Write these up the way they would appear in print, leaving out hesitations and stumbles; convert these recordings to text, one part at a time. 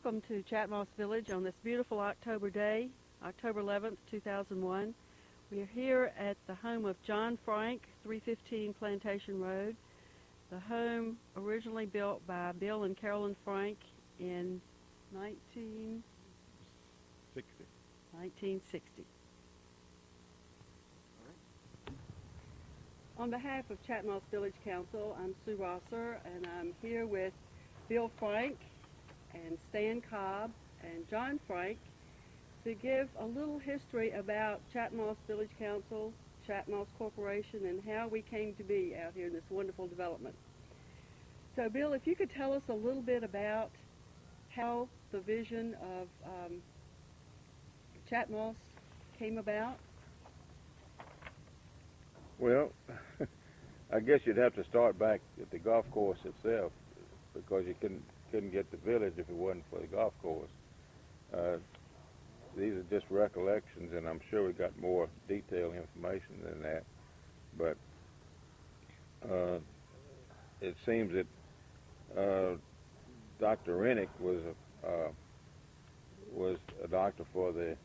welcome to Chatmoss Village on this beautiful October day, October 11th, 2001. We are here at the home of John Frank, 315 Plantation Road. The home originally built by Bill and Carolyn Frank in 1960. On behalf of Chatmoss Village Council, I'm Sue Rosser, and I'm here with Bill Frank and Stan Cobb and John Frank to give a little history about Chatmoss Village Council, Chatmoss Corporation, and how we came to be out here in this wonderful development. So, Bill, if you could tell us a little bit about how the vision of Chatmoss came about. Well, I guess you'd have to start back at the golf course itself, because you couldn't get the village if it wasn't for the golf course. These are just recollections, and I'm sure we got more detailed information than that. But it seems that Dr. Rennick was a doctor for the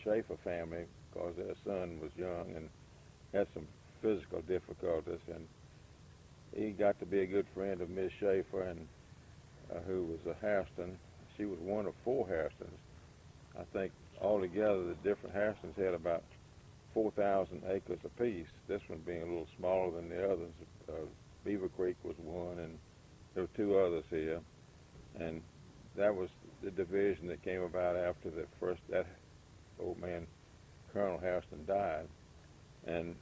Schaefer family, because their son was young and had some physical difficulties, and he got to be a good friend of Miss Schaefer, and who was a Hairston. She was one of 4 Hairstons. I think altogether the different Hairstons had about 4,000 acres apiece, this one being a little smaller than the others. Beaver Creek was one, and there were 2 others here, and that was the division that came about after that old man, Colonel Hairston, died. And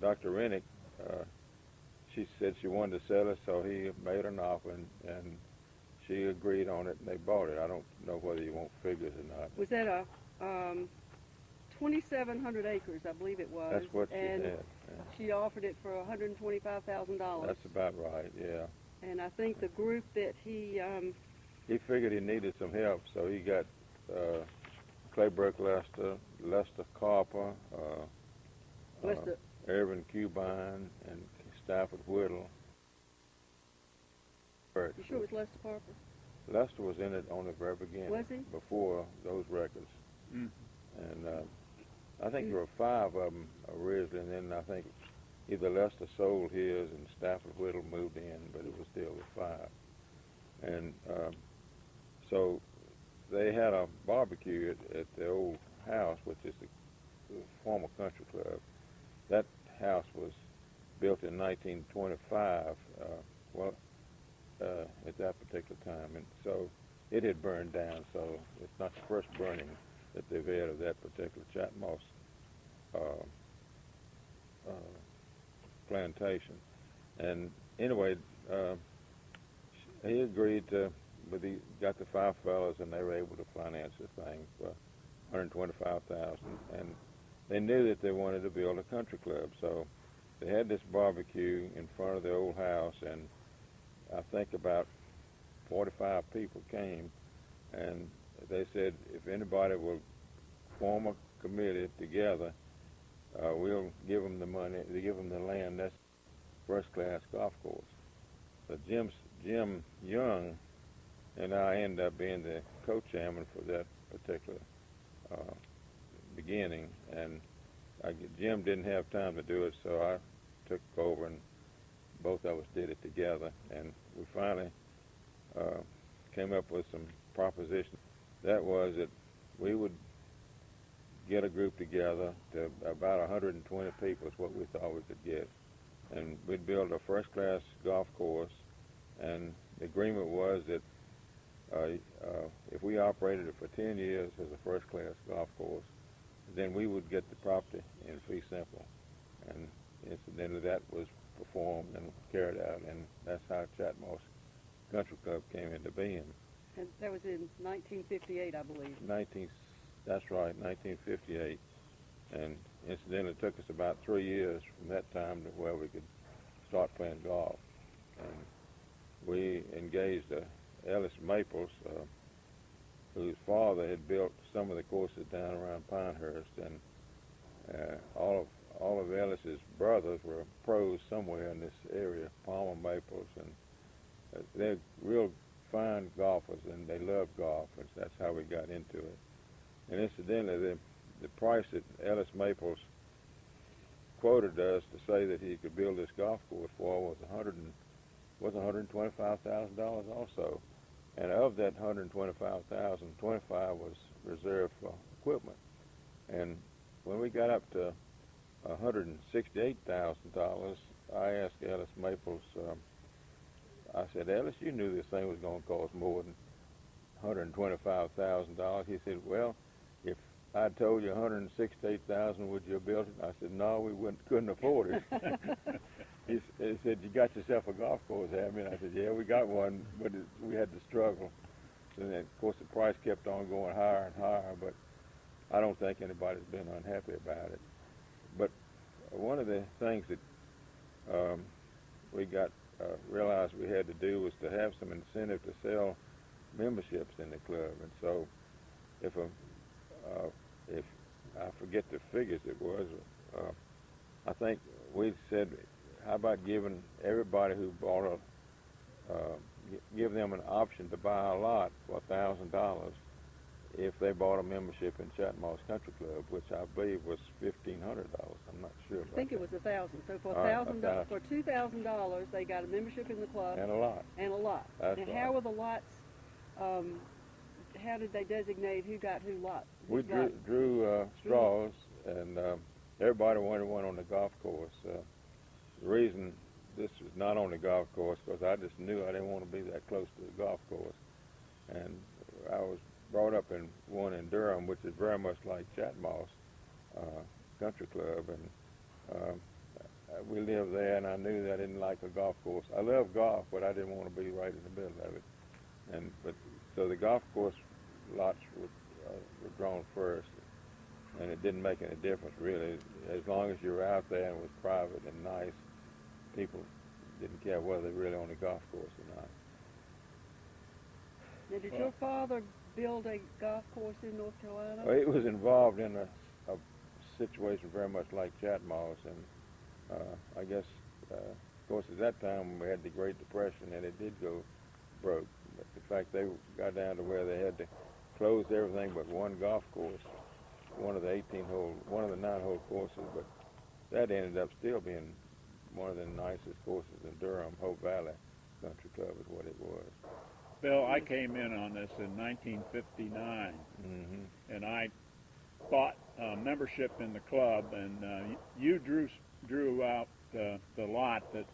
Dr. Rennick, she said she wanted to sell it, so he made her an offer, and she agreed on it, and they bought it. I don't know whether you want figures or not. Was that a 2,700 acres, I believe it was? That's what she had. Yeah. She offered it for $125,000. That's about right, yeah. And I think the group that he figured he needed some help, so he got Claybrook Lester Carper, Irvin Cubine, and Stafford Whittle. You sure it was Lester Carper? Lester was in it on the very beginning. Was he? Before those records. Mm. And I think there were 5 of them originally, and then I think either Lester sold his and Stafford Whittle moved in, but it was still the 5. And so they had a barbecue at the old house, which is the former country club. That house was built in 1925, at that particular time, and so it had burned down, so it's not the first burning that they've had of that particular Chatmoss plantation. And anyway, he agreed to, but he got the 5 fellows, and they were able to finance the thing for $125,000, and they knew that they wanted to build a country club, so they had this barbecue in front of the old house, and I think about 45 people came, and they said, if anybody will form a committee together, we'll give them the money, give them the land. That's first-class golf course. So Jim Young and I ended up being the co-chairman for that particular beginning, and Jim didn't have time to do it, so I took over, and both of us did it together, and we finally came up with some propositions. That was that we would get a group together to about 120 people is what we thought we could get, and we'd build a first-class golf course, and the agreement was that if we operated it for 10 years as a first-class golf course, then we would get the property in fee simple, and incidentally that was performed and carried out, and that's how Chatmoss Country Club came into being. And that was in 1958, I believe. That's right, 1958. And incidentally, it took us about 3 years from that time to where we could start playing golf. And we engaged Ellis Maples, whose father had built some of the courses down around Pinehurst, and all of Ellis's brothers were pros somewhere in this area, Palmer Maples, and they're real fine golfers, and they love golf. build this golf course for was $125,000 also, and of that 125,000, 25 was reserved for equipment. And when we got up to $168,000, I asked Ellis Maples. I said, Ellis, you knew this thing was going to cost more than $125,000. He said, well, if I told you $168,000, would you have built it? I said, no, we couldn't afford it. He said, you got yourself a golf course, haven't you? And I said, yeah, we got one, but we had to struggle. And then, of course, the price kept on going higher and higher, but I don't think anybody's been unhappy about it. But one of the things that we realized we had to do was to have some incentive to sell memberships in the club. And so if I forget the figures it was, I think we said, how about giving everybody who bought give them an option to buy a lot for $1,000 if they bought a membership in Chatmoss Country Club, which I believe was $1,500. I'm not sure about I think that. it was $1,000. So for $1,000. for $2,000, they got a membership in the club And a lot. and a lot. That's and right. how were the lots? How did they designate who got who lot? We drew straws, and everybody wanted one on the golf course. The reason this was not on the golf course because I just knew I didn't want to be that close to the golf course. And I was brought up in one in Durham, which is very much like Chatmoss Country Club, and we lived there, and I knew that I didn't like a golf course. I love golf, but I didn't want to be right in the middle of it. So the golf course lots were drawn first, and it didn't make any difference really. As long as you were out there and it was private and nice, people didn't care whether they were really on the golf course or not. Now, did your father build a golf course in North Carolina? Well, he was involved in a situation very much like Chatmoss, and I guess, of course, at that time we had the Great Depression, and it did go broke. But in fact, they got down to where they had to close everything but one golf course, one of the 9-hole courses. But that ended up still being one of the nicest courses in Durham. Hope Valley Country Club is what it was. Bill, I came in on this in 1959, and I bought membership in the club, and you drew out the lot that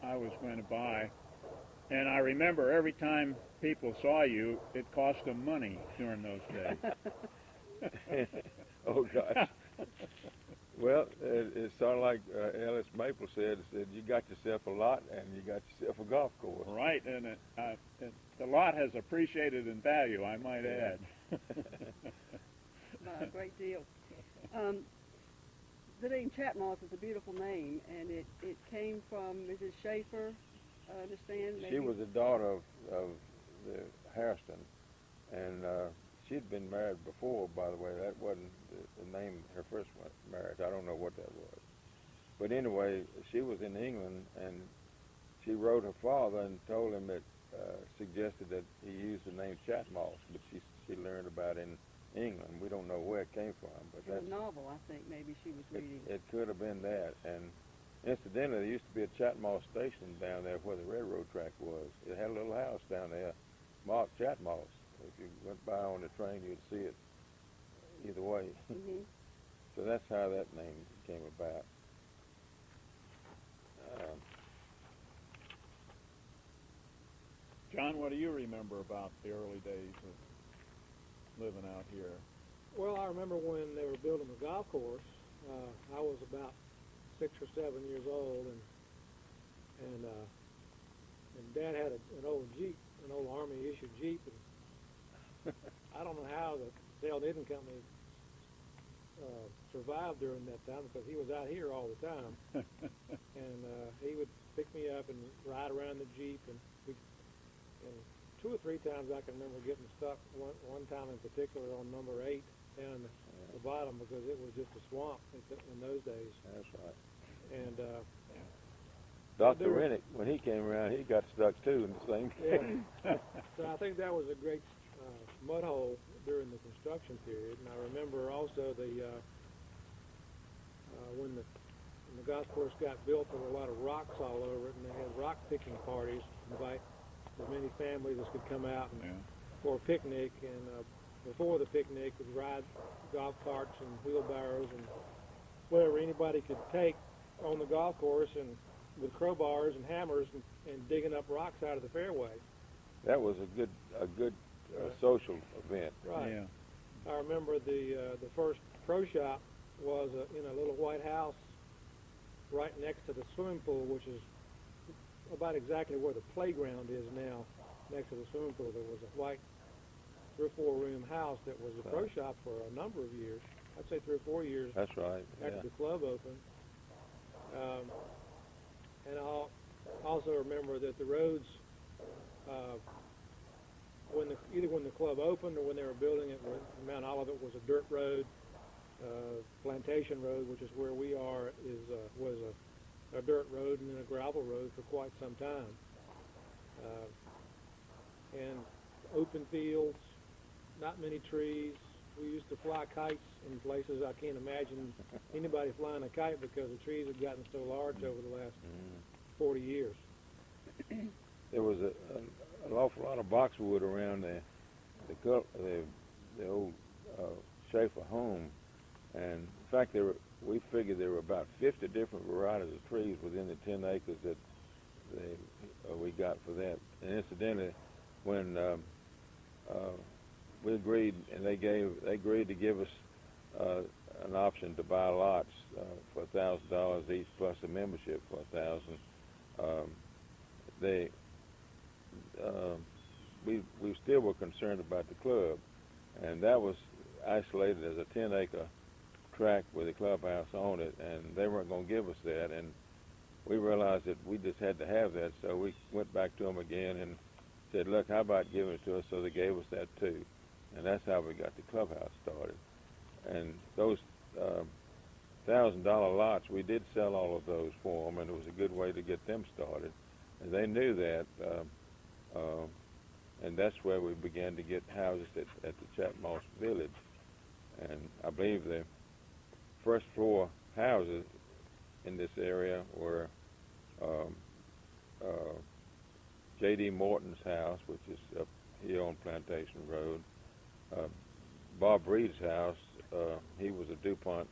I was going to buy. And I remember every time people saw you, it cost them money during those days. Oh, gosh. Well, it's sort of like Ellis Maple said, you got yourself a lot and you got yourself a golf course. Right, and the lot has appreciated in value, I might add. A great deal. The name Chatmoss is a beautiful name, and it came from Mrs. Schaefer, I understand. Maybe? She was a daughter of the Hairston, and she'd been married before, by the way. That wasn't the name of her first marriage. I don't know what that was. But anyway, she was in England, and she wrote her father and told him that, suggested that he use the name Chatmoss, but she learned about it in England. We don't know where it came from. But It was a novel, I think, maybe she was reading. It could have been that. And incidentally, there used to be a Chatmoss station down there where the railroad track was. It had a little house down there marked Chatmoss. If you went by on the train, you'd see it either way. So that's how that name came about. John, what do you remember about the early days of living out here? Well, I remember when they were building the golf course. I was about 6 or 7 years old, and Dad had an old Jeep, an old Army issued Jeep, and I don't know how the Dale Didden Company survived during that time because he was out here all the time, and he would pick me up and ride around the Jeep, and 2 or 3 times I can remember getting stuck. One time in particular on number 8 down the bottom because it was just a swamp in those days. That's right. And Dr. Rennick, when he came around, he got stuck too in the same thing. So I think that was a great mud hole during the construction period. And I remember also when and the golf course got built, there were a lot of rocks all over it, and they had rock picking parties, invite as many families as could come out and, for a picnic. And before the picnic, we'd ride golf carts and wheelbarrows and whatever anybody could take on the golf course, and with crowbars and hammers and digging up rocks out of the fairway. That was a good social event. Right. Yeah. I remember the first pro shop was in a little white house right next to the swimming pool, which is about exactly where the playground is now, next to the swimming pool. There was a white 3 or 4 room house that was a pro shop for a number of years. I'd say 3 or 4 years. That's right. After the club opened. And I also remember that the roads, either when the club opened or when they were building it, Mount Olivet was a dirt road. Plantation Road, which is where we are, was a dirt road and then a gravel road for quite some time. And open fields, not many trees. We used to fly kites in places I can't imagine anybody flying a kite because the trees have gotten so large over the last 40 years. There was an awful lot of boxwood around the old Schaefer home, and in fact we figured there were about 50 different varieties of trees within the 10 acres that we got for that. And incidentally, when we agreed, and they agreed to give us an option to buy lots for $1,000 each plus a membership for $1,000. We still were concerned about the club, and that was isolated as a 10-acre tract with a clubhouse on it, and they weren't going to give us that, and we realized that we just had to have that, so we went back to them again and said, look, how about giving it to us? So they gave us that too, and that's how we got the clubhouse started. And those $1,000 lots, we did sell all of those for them, and it was a good way to get them started, and they knew that, and that's where we began to get houses at the Chatmoss Village. And I believe the first floor houses in this area were J.D. Morton's house, which is up here on Plantation Road. Bob Reed's house, he was a DuPont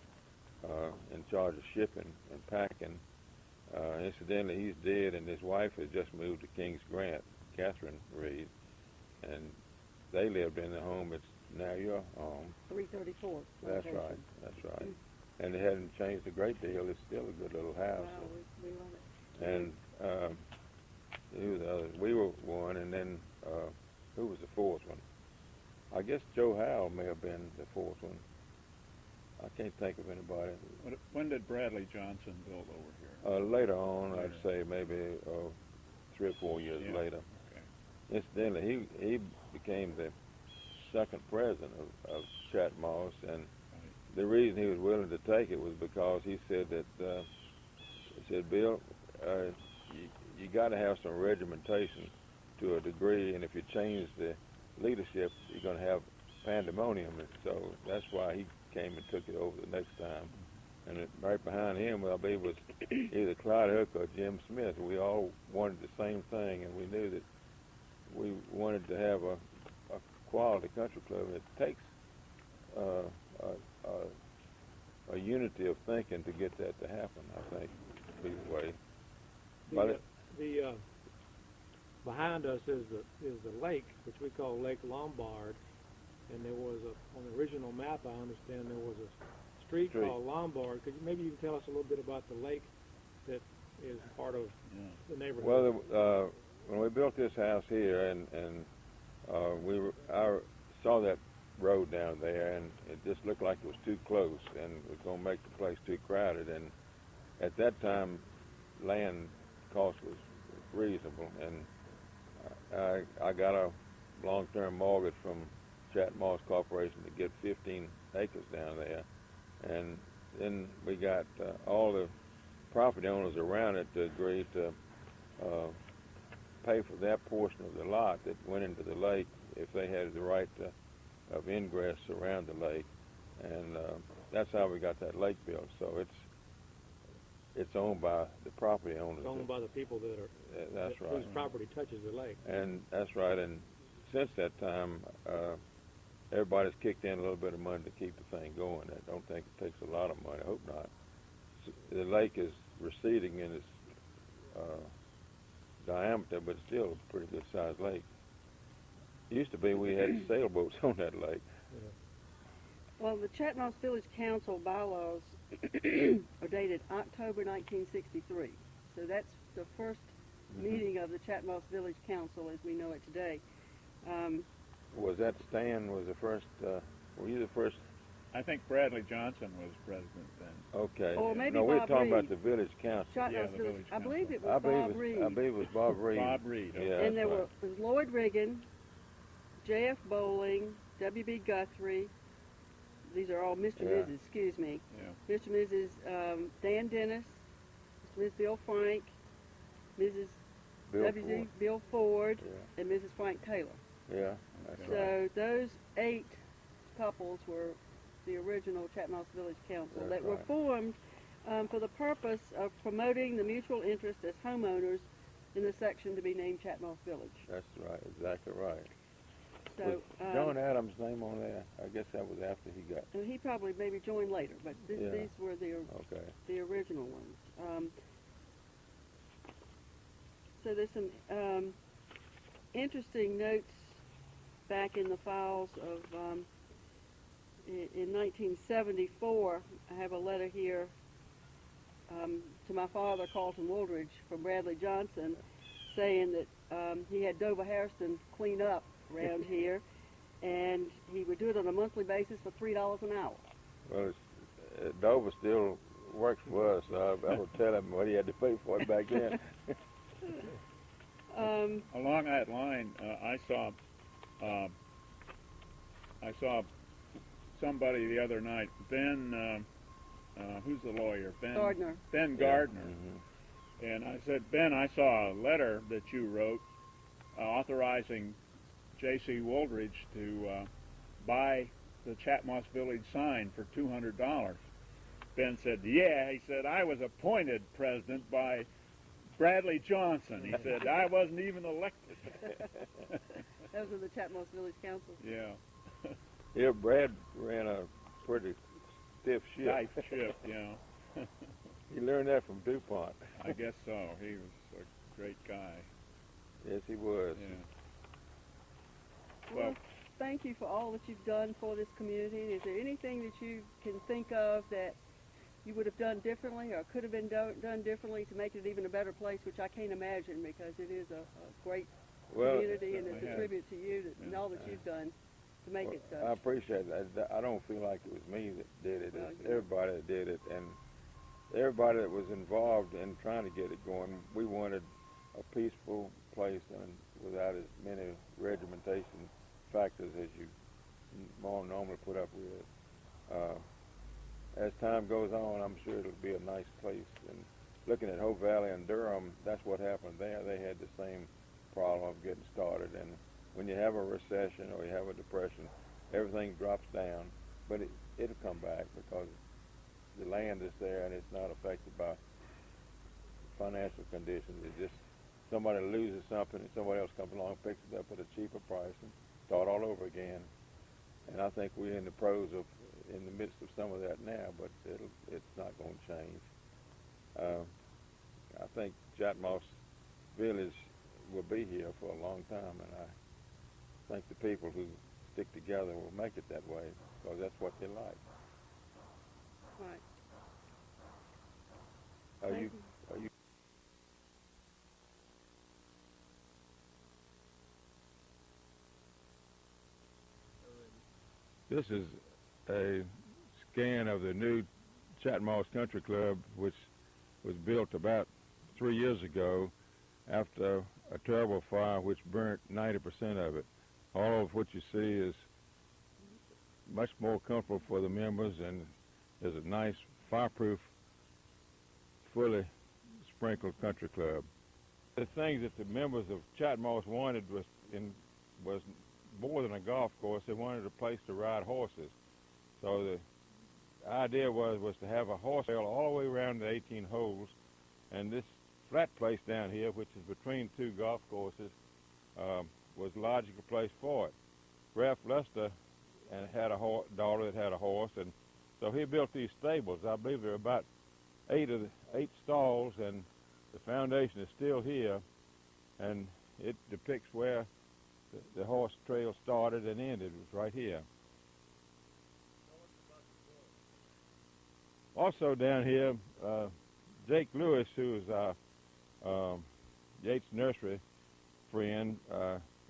in charge of shipping and packing. Incidentally, he's dead, and his wife has just moved to Kings Grant, Catherine Reed, and they lived in the home that's now your home. 334. That's right. That's right. And it hadn't changed a great deal. It's still a good little house. Wow, we love it. And who was the other? We were one, and then who was the fourth one? I guess Joe Howell may have been the fourth one. I can't think of anybody. When did Bradley Johnson build over here? Later on, I'd say maybe 3 or 4 years later. Okay. Incidentally, he became the second president of Chatmoss, and the reason he was willing to take it was because he said that Bill, you got to have some regimentation to a degree, and if you change the leadership, you're going to have pandemonium. And so that's why he came and took it over the next time. And right behind him, I believe, was either Clyde Hook or Jim Smith. We all wanted the same thing, and we knew that we wanted to have a quality country club. And it takes a unity of thinking to get that to happen, I think, either way. Behind us is the lake, which we call Lake Lombard, and there was on the original map, I understand, there was a street called Lombard. Maybe you can tell us a little bit about the lake that is part of the neighborhood? Well, when we built this house here, and I saw that road down there, and it just looked like it was too close, and it was going to make the place too crowded. And at that time, land cost was reasonable, and I got a long-term mortgage from Chatmoss Corporation to get 15 acres down there, and then we got all the property owners around it to agree to pay for that portion of the lot that went into the lake if they had the right of ingress around the lake, and that's how we got that lake built. So it's owned by the property owners. It's owned by the people that are That's right. whose property touches the lake. And that's right. And since that time, everybody's kicked in a little bit of money to keep the thing going. I don't think it takes a lot of money. I hope not. The lake is receding in its diameter, but it's still a pretty good sized lake. It used to be we had sailboats on that lake. Well, the Chatmoss Village Council bylaws are dated October 1963. So that's the first meeting of the Chatmoss Village Council as we know it today. Was that Stan was the first, were you the first? I think Bradley Johnson was president then. Okay. Or maybe no, we're Bob talking about Reed. the village council. Chatmoss Yeah, the Village, Village I believe it I was believe Bob Reed. I believe it was Bob Reed. Bob Reed. Okay. Yeah, And there that's was Lloyd Riggin, J.F. Bowling, W.B. Guthrie. These are all Mr. and Yeah. Mrs., excuse me. Yeah. Mr. and Mrs. Dan Dennis, Mr. and Mrs. Bill Frank, Mrs. Bill W.Z. Ford. Bill Ford, Yeah, and Mrs. Frank Taylor. yeah, that's So right. those 8 couples were the original Chatmoss Village Council That's that were right. formed for the purpose of promoting the mutual interest as homeowners in the section to be named Chatmoss Village. That's right, exactly right. So Was John Adams' name on there? I guess that was after he got. and he probably maybe joined later, but Yeah. these were Okay. the original ones. So there's some interesting notes back in the files of in 1974. I have a letter here to my father, Carlton Wooldridge, from Bradley Johnson, saying that he had Dover Harrison clean up around here, and he would do it on a monthly basis for $3 an hour. Well, Dover still works for us. So I would tell him what he had to pay for it back then. Along that line, I saw somebody the other night, Ben, who's the lawyer? Ben Gardner. Ben Gardner. Mhm. And I said, Ben, I saw a letter that you wrote authorizing J.C. Wooldridge to buy the Chatmoss Village sign for $200. Ben said, yeah. He said, I was appointed president by Bradley Johnson. He said, I wasn't even elected. Those are the Chatmoss Village Council. Yeah. Yeah, Brad ran a pretty stiff ship. Tight ship, yeah. He learned that from DuPont. I guess so. He was a great guy. Yes, he was. Yeah. Well, Well, thank you for all that you've done for this community. Is there anything that you can think of that you would have done differently or could have been done differently to make it even a better place, which I can't imagine because it is a great Well, community and it's a yeah. tribute to you and Yeah. all that you've done to make it I such. appreciate that. I don't feel like it was me that did it. Well, It's yeah. everybody that did it, and everybody that was involved in trying to get it going. We wanted a peaceful place and without as many regimentation factors as you more normally put up with. As time goes on, I'm sure it'll be a nice place. And looking at Hope Valley and Durham, that's what happened there. They had the same problem of getting started. And when you have a recession or you have a depression, everything drops down. But it'll come back because the land is there and it's not affected by financial conditions. It's just somebody loses something and somebody else comes along, picks it up at a cheaper price and start all over again. And I think we're in the midst of some of that now, but it's not going to change. I think Chatmoss Village will be here for a long time, and I think the people who stick together will make it that way because that's what they like. Right. Are Thank you? you. Are you? This is a scan of the new Chatmoss Country Club, which was built about 3 years ago after a terrible fire which burnt 90% of it. All of what you see is much more comfortable for the members, and there's a nice fireproof, fully sprinkled country club. The things that the members of Chatmoss wanted was more than a golf course. They wanted a place to ride horses. So idea was to have a horse trail all the way around the 18 holes, and this flat place down here, which is between two golf courses, was a logical place for it. Ralph Lester and had a daughter that had a horse, and so he built these stables. I believe there are about 8 stalls, and the foundation is still here, and it depicts where the horse trail started and ended. It was right here. Also down here, Jake Lewis, who is our Yates Nursery friend,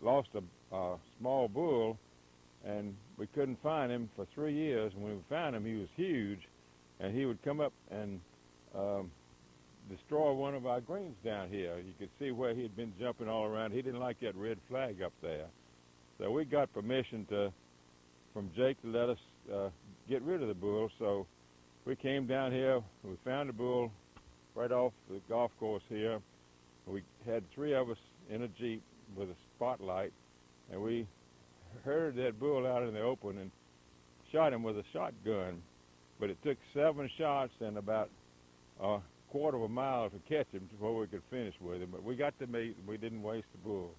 lost a small bull, and we couldn't find him for 3 years. And when we found him, he was huge, and he would come up and destroy one of our greens down here. You could see where he'd been jumping all around. He didn't like that red flag up there. So we got permission from Jake to let us get rid of the bull. So we came down here, we found the bull right off the golf course here. We had 3 of us in a Jeep with a spotlight, and we herded that bull out in the open and shot him with a shotgun. But it took 7 shots and about a quarter of a mile to catch him before we could finish with him. But we got the meat, and we didn't waste the bull.